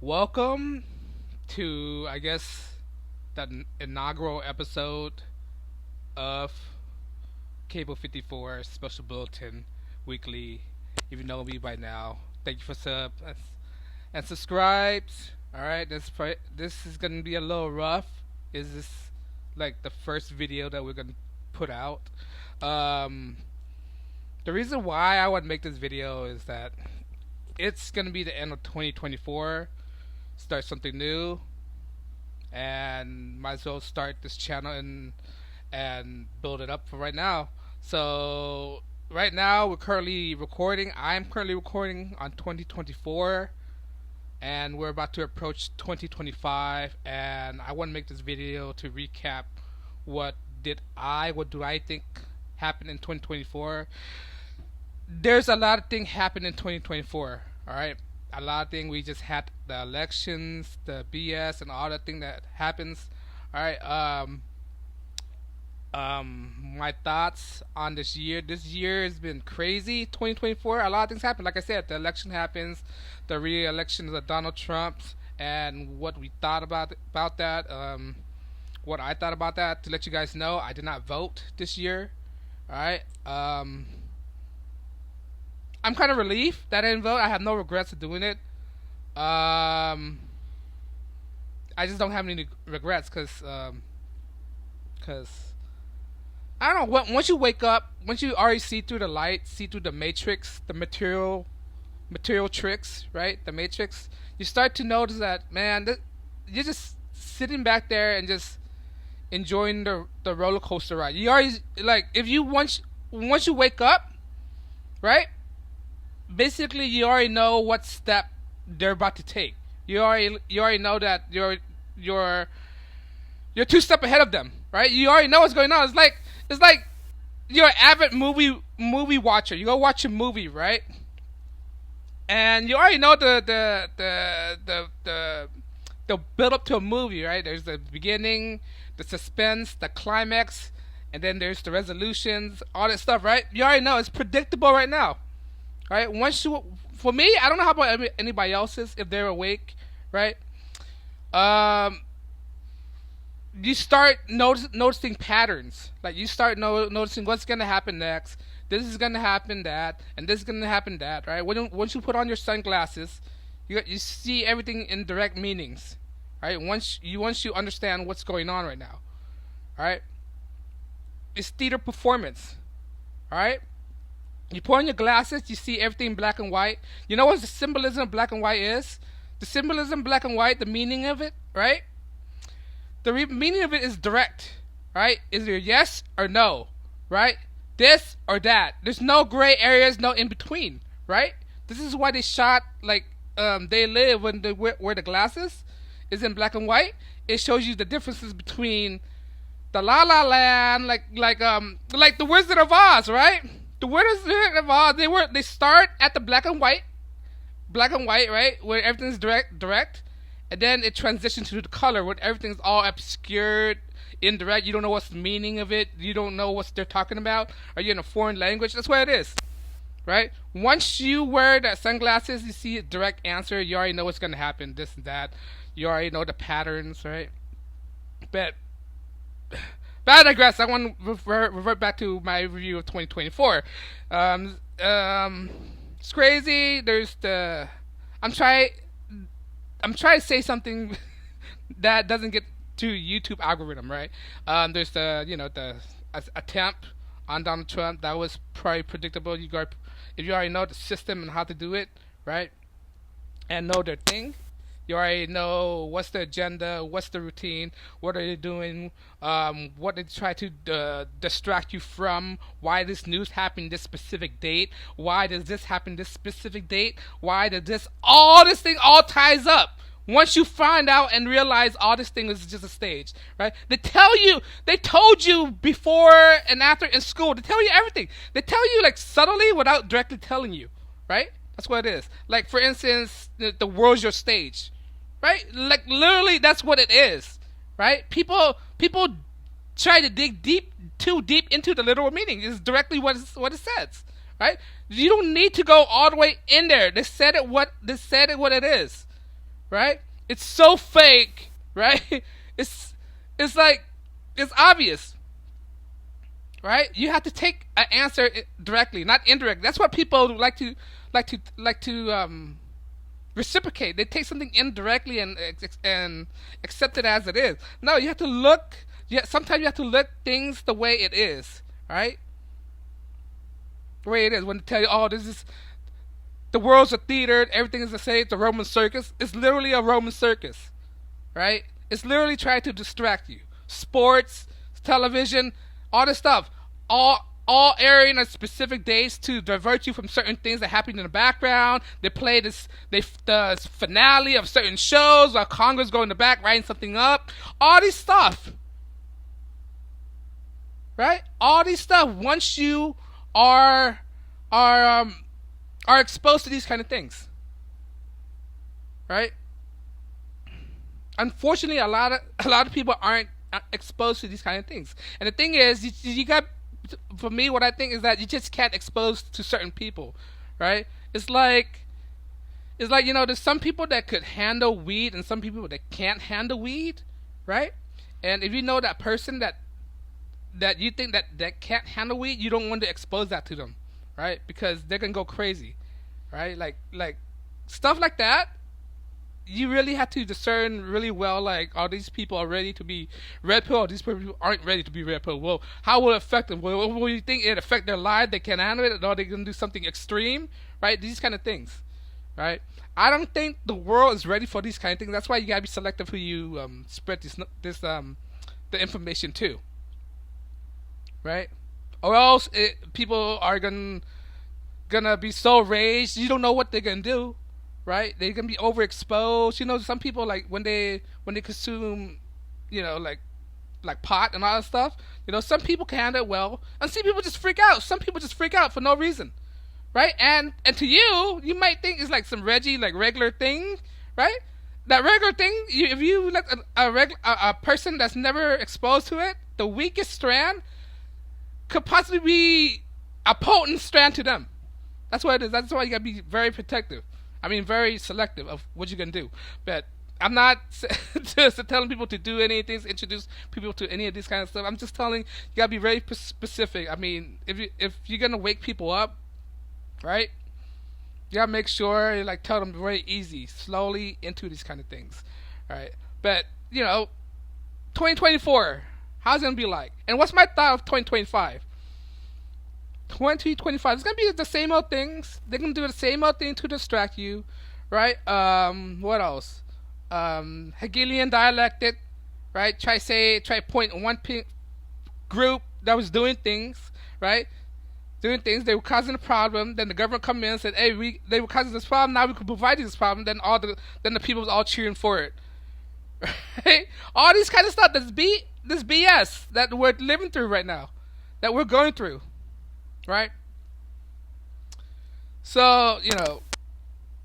Welcome to, I guess, the inaugural episode of Cable 54 Special Bulletin Weekly. If you know me by now, thank you for and subscribed. All right, this is gonna be a little rough. Is this like the first video that we're gonna put out? Um, the reason why I want to make this video is that it's gonna be the end of 2024. Start something new, and might as well start this channel and build it up for right now. So right now we're currently recording. I'm currently recording on 2024, and we're about to approach 2025. And I want to make this video to recap what do I think happened in 2024. There's a lot of things happened in 2024. All right, a lot of things. We just had the elections, the BS, and all the thing that happens. All right. My thoughts on this year. This year has been crazy. 2024. A lot of things happen. Like I said, the election happens, the re-election of Donald Trump, and what we thought about that. What I thought about that. To let you guys know, I did not vote this year. All right. I'm kind of relieved that I didn't vote. I have no regrets of doing it. I just don't have any regrets because I don't know. Once you wake up, once you already see through the light, see through the matrix, the material tricks, right? The matrix. You start to notice that, man, you're just sitting back there and just enjoying the roller coaster ride. You already if you once you wake up, right? Basically, you already know what step they're about to take. You already know that you're 2 steps ahead of them, right? You already know what's going on. It's like you're an avid movie watcher. You go watch a movie, right? And you already know the build up to a movie, right? There's the beginning, the suspense, the climax, and then there's the resolutions, all that stuff, right? You already know it's predictable right now. Right? For me, I don't know how about anybody else's if they're awake, right? You start noticing patterns. Like you start noticing what's gonna happen next. This is gonna happen that, and this is gonna happen that, right? Once you put on your sunglasses, you see everything in direct meanings, right? Once you understand what's going on right now, all right? It's theater performance, all right? You put on your glasses, you see everything in black and white. You know what the symbolism of black and white is? The symbolism of black and white, the meaning of it, right? The meaning of it is direct, right? Is there yes or no, right? This or that. There's no gray areas, no in between, right? This is why they shot They Live when they wear the glasses is in black and white. It shows you the differences between the La La Land, like the Wizard of Oz, right? The Wizard of Oz, they start at the black and white, right, where everything's direct, and then it transitions to the color, where everything's all obscured, indirect. You don't know what's the meaning of it. You don't know what they're talking about. Are you in a foreign language? That's what it is, right? Once you wear the sunglasses, you see a direct answer. You already know what's gonna happen. This and that. You already know the patterns, right? But I digress. I want to revert back to my review of 2024. It's crazy. I'm trying to say something that doesn't get to YouTube algorithm, right? There's the attempt on Donald Trump that was probably predictable. If you already know the system and how to do it, right, and know their thing. You already know what's the agenda, what's the routine, what are they doing, what they try to distract you from, why this news happened this specific date, why does this happen this specific date, why does all this thing all ties up. Once you find out and realize all this thing is just a stage, right? They told you before and after in school, they tell you everything. They tell you like subtly without directly telling you, right? That's what it is. Like for instance, the world's your stage. Right? Like literally that's what it is. Right? People try to dig too deep into the literal meaning. It's directly what it says. Right? You don't need to go all the way in there. They said it what it is. right? It's so fake, right? It's it's like it's obvious, right? You have to take an answer directly, not indirect. That's what people like to reciprocate. They take something indirectly and accept it as it is. No, you have to look. Yeah, sometimes you have to look things the way it is, right? The way it is. When they tell you, oh, this is the world's a theater, everything is the same. It's a Roman circus. It's literally a Roman circus, right? It's literally trying to distract you. Sports, television, all this stuff, all airing on specific days to divert you from certain things that happen in the background. They play the finale of certain shows while Congress go in the back writing something up. All this stuff, right? All these stuff. Once you are are um, are exposed to these kind of things, right? Unfortunately, a lot of people aren't exposed to these kind of things. And the thing is, you got, for me, what I think is that you just can't expose to certain people, right? It's like there's some people that could handle weed and some people that can't handle weed, right? And if you know that person that you think that can't handle weed, you don't want to expose that to them, right? Because they're gonna go crazy, right? Like stuff like that. You really have to discern really well. Like, are these people are ready to be red pill? Or these people aren't ready to be red pill. Well, how will it affect them? Will you think it affect their life? They can't handle it, or are they gonna do something extreme, right? These kind of things, right? I don't think the world is ready for these kind of things. That's why you gotta be selective who you spread the information to, right? Or else people are gonna be so raged. You don't know what they're gonna do, right? They're gonna be overexposed. Some people, like when they consume, like pot and all that stuff. Some people can handle it well, and some people just freak out. Some people just freak out for no reason, right? And to you, you might think it's like some like regular thing, right? That regular thing, if you let a person that's never exposed to it, the weakest strand could possibly be a potent strand to them. That's what it is. That's why you gotta be very protective. I mean, very selective of what you're gonna do. But I'm not just telling people to do anything, introduce people to any of this kind of stuff. I'm just telling you gotta be very specific. I mean, if you're gonna wake people up, right? You gotta make sure you like tell them very easy, slowly into these kind of things, right? But 2024, how's it gonna be like? And what's my thought of 2025? 2025 is gonna be the same old things. They're gonna do the same old thing to distract you, right? What else? Hegelian dialectic, right? Try point one group that was doing things, right? Doing things, they were causing a problem. Then the government come in and said, "Hey, they were causing this problem. Now we can provide you this problem." Then the people was all cheering for it, right? All these kind of stuff. This BS that we're living through right now, that we're going through, right? So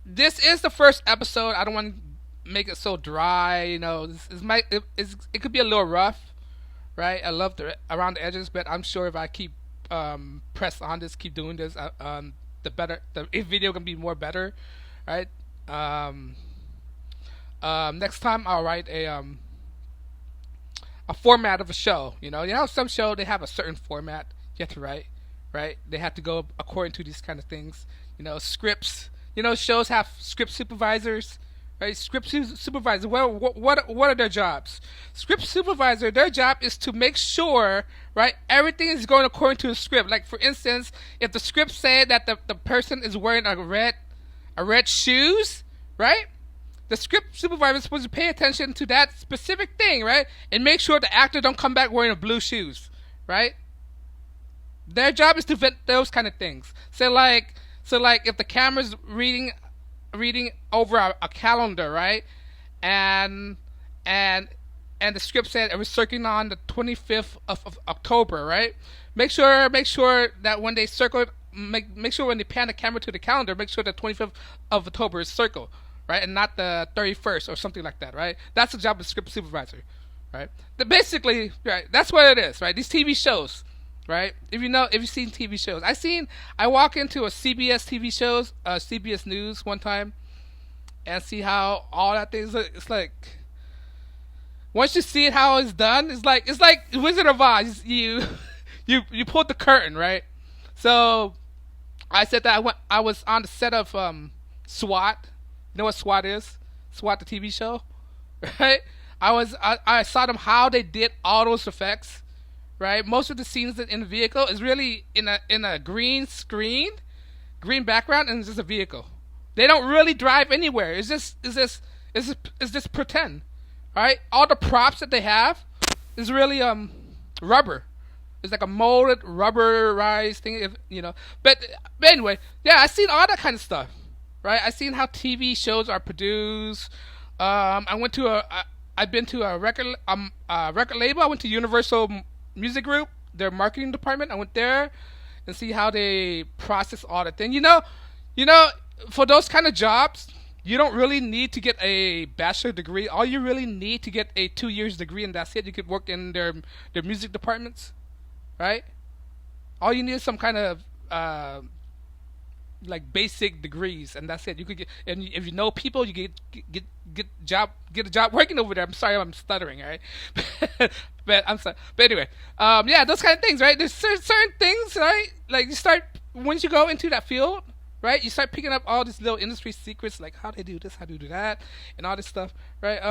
this is the first episode. I don't want to make it so dry. It could be a little rough, right? I love around the edges, but I'm sure if I keep press on this, keep doing this, the video can be more better, right? Next time I'll write a format of a show. Some show they have a certain format you have to write, right? They have to go according to these kind of things. Scripts. Shows have script supervisors, right? Supervisor. What are their jobs? Script supervisor. Their job is to make sure, right, everything is going according to the script. Like, for instance, if the script said that the person is wearing a red shoes, right? The script supervisor is supposed to pay attention to that specific thing, right, and make sure the actor don't come back wearing blue shoes, right? Their job is to vet those kind of things. So like if the camera's reading over a calendar, right, and the script said it was circling on the 25th of October, right? Make sure that when they circle, make sure when they pan the camera to the calendar, make sure the 25th of October is circled, right, and not the 31st or something like that, right? That's the job of the script supervisor, right? Basically, right, that's what it is, right? These TV shows, right? If you've seen TV shows, I walk into a CBS TV shows, CBS News one time, and see how all that things. It's like once you see it how it's done, it's like Wizard of Oz. You pulled the curtain, right? So I said that I was on the set of SWAT. You know what SWAT is? SWAT, the TV show, right? I saw them how they did all those effects, right? Most of the scenes in the vehicle is really in a green screen, green background, and it's just a vehicle. They don't really drive anywhere. It's just pretend, right? All the props that they have is really rubber. It's like a molded rubberized thing, if you know. But anyway, yeah, I seen all that kind of stuff, right? I seen how TV shows are produced. I went to I've been to a record label. I went to Universal Music Group, their marketing department. I went there and see how they process all the thing. For those kind of jobs, you don't really need to get a bachelor degree. All you really need to get a 2 years degree, and that's it. You could work in their music departments, right? All you need is some kind of like basic degrees, and that's it. You could get, and if you know people, you get a job working over there. I'm sorry, I'm stuttering, all right? but I'm sorry. But anyway, yeah, those kind of things, right? There's certain things, right? Like you start once you go into that field, right? You start picking up all these little industry secrets, like how they do this, how they do that, and all this stuff, right?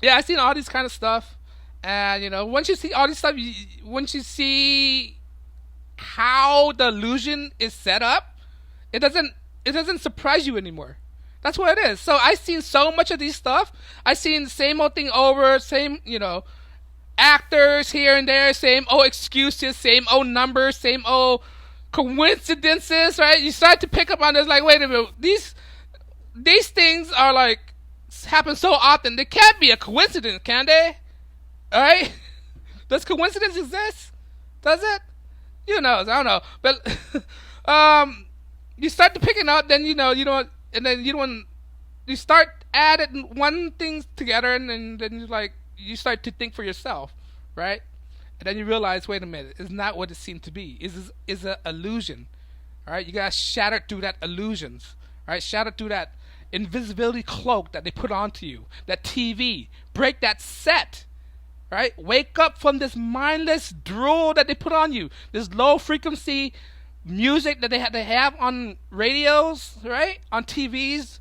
Yeah, I seen all this kind of stuff, and once you see all this stuff, once you see how the illusion is set up, it doesn't surprise you anymore. That's what it is. So I seen so much of these stuff. I seen the same old thing over, same actors here and there, same old excuses, same old numbers, same old coincidences, right? You start to pick up on this, like, wait a minute, these things are like happen so often. They can't be a coincidence, can they? All right? Does coincidence exist? Does it? You know, I don't know, but you start to picking up, then and then you start adding one things together, and then you start to think for yourself, right? And then you realize, wait a minute, it's not what it seemed to be. It's an illusion, all right? You gotta shatter through that illusions, all right? Shatter through that invisibility cloak that they put onto you, that TV, break that set. Right? Wake up from this mindless drool that they put on you. This low frequency music that they have on radios, right? On TVs,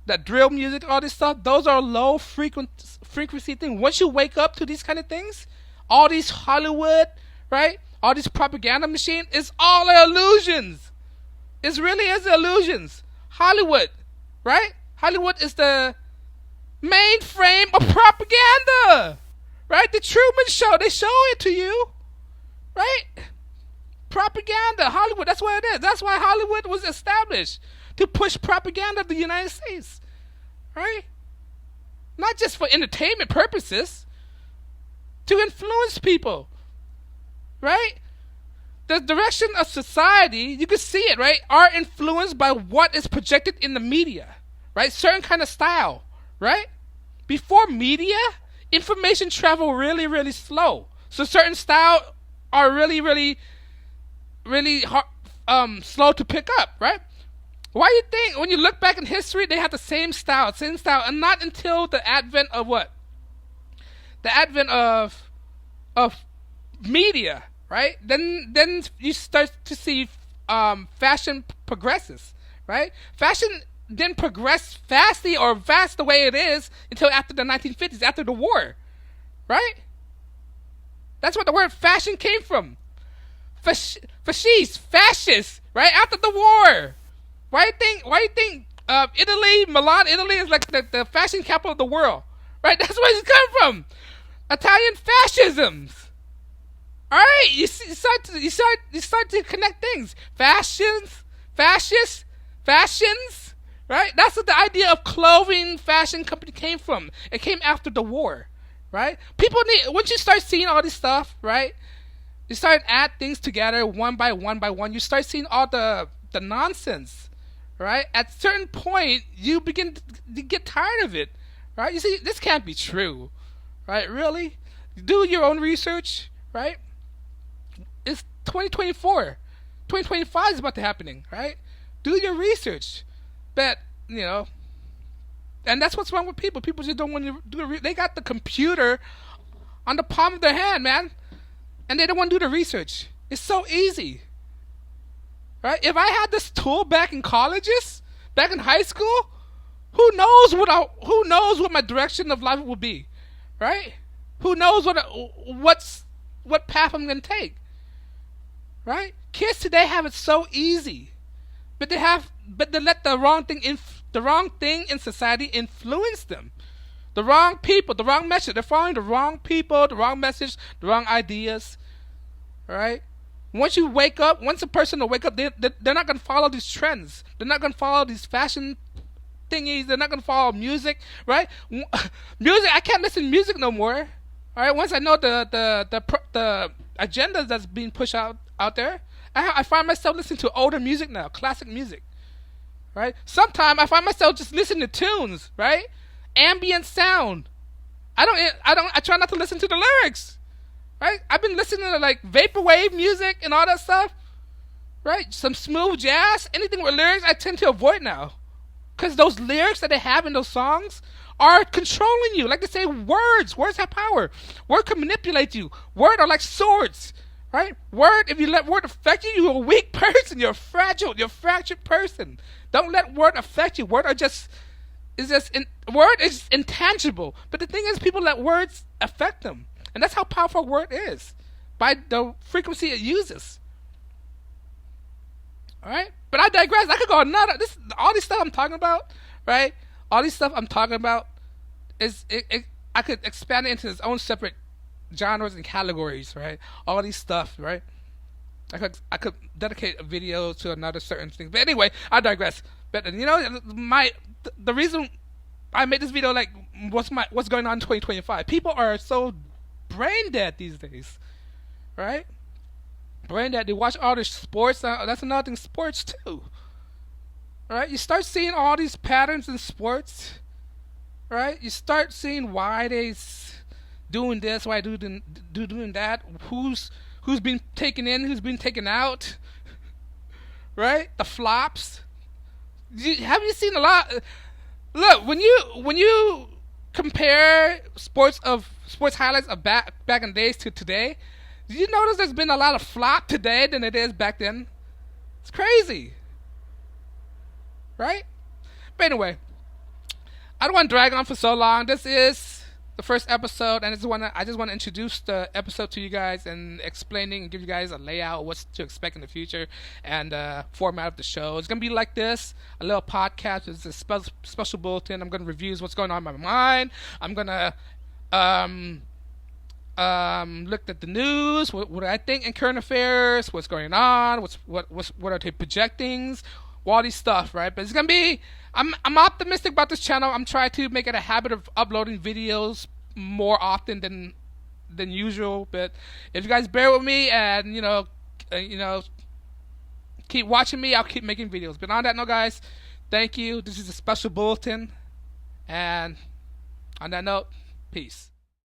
that drill music, all this stuff. Those are low frequency things. Once you wake up to these kind of things, all these Hollywood, right? All these propaganda machine, it's all illusions. It really is illusions. Hollywood, right? Hollywood is the mainframe of propaganda. Right? The Truman Show, they show it to you. Right? Propaganda, Hollywood, that's what it is. That's why Hollywood was established. To push propaganda of the United States. Right? Not just for entertainment purposes. To influence people. Right? The direction of society, you can see it, right? Are influenced by what is projected in the media. Right? Certain kind of style. Right? Before media, information travel really, really slow. So certain style are really, really, really hard, slow to pick up, right? Why do you think when you look back in history they have the same style, and not until the advent of what? The advent of media, right? Then you start to see fashion progresses, right? Fashion didn't progress fastly or fast the way it is until after the 1950s, after the war, right? That's what the word fashion came from. Fascist, right? After the war. Why do you think Italy, Milan, Italy is like the fashion capital of the world, right? That's where it's come from. Italian fascisms. All right, you start to connect things. Fascists, fashions. Right? That's what the idea of clothing fashion company came from. It came after the war. Right? Once you start seeing all this stuff, right? You start to add things together one by one. You start seeing all the nonsense. Right? At a certain point, you begin to get tired of it. Right? You see, this can't be true. Right? Really? Do your own research. Right? It's 2024. 2025 is about to happening. Right? Do your research. But you know, and that's what's wrong with people. People just don't want to do the. They got the computer on the palm of their hand, man, and they don't want to do the research. It's so easy, right? If I had this tool back in colleges, back in high school, who knows what my direction of life will be, right? Who knows what path I'm gonna take, right? Kids today have it so easy, but they let the wrong thing in society influence them. The wrong people, the wrong message. They're following the wrong people, the wrong message, the wrong ideas, right? Once a person will wake up, they're not going to follow these trends. They're not going to follow these fashion thingies. They're not going to follow music, right? Music, I can't listen to music no more. All right, once I know the agenda that's being pushed out there, I find myself listening to older music now, classic music, right? Sometimes I find myself just listening to tunes, right? Ambient sound. I try not to listen to the lyrics, right? I've been listening to like vaporwave music and all that stuff, right? Some smooth jazz, anything with lyrics, I tend to avoid now, because those lyrics that they have in those songs are controlling you. Like they say, words have power. Word can manipulate you. Words are like swords, right? If you let word affect you, you're a weak person. You're fragile. You're a fractured person. Don't let word affect you. Word is intangible. But the thing is, people let words affect them, and that's how powerful a word is, by the frequency it uses. All right, but I digress. I could go another. All this stuff I'm talking about, right? All this stuff I'm talking about I could expand it into its own separate genres and categories, right? All these stuff, right? I could dedicate a video to another certain thing. But anyway, I digress. But you know, the reason I made this video, like, what's going on in 2025. People are so brain dead these days, right? Brain dead. They watch all this sports. That's another thing. Sports too, right? You start seeing all these patterns in sports, right? You start seeing why doing this, why doing that. Who's been taken in, who's been taken out, right? The flops. Have you seen a lot? Look, when you compare sports highlights of back in the days to today, did you notice there's been a lot of flop today than it is back then? It's crazy, right? But anyway, I don't want to drag on for so long. This is the first episode, and I just want to introduce the episode to you guys and explaining and give you guys a layout of what to expect in the future and format of the show. It's gonna be like this: a little podcast. It's a special bulletin. I'm gonna review what's going on in my mind. I'm gonna look at the news, what I think in current affairs, what's going on, what are the projectings, all these stuff, right? But it's gonna be. I'm optimistic about this channel. I'm trying to make it a habit of uploading videos more often than usual. But if you guys bear with me and keep watching me, I'll keep making videos. But on that note, guys, thank you. This is a special bulletin, and on that note, peace.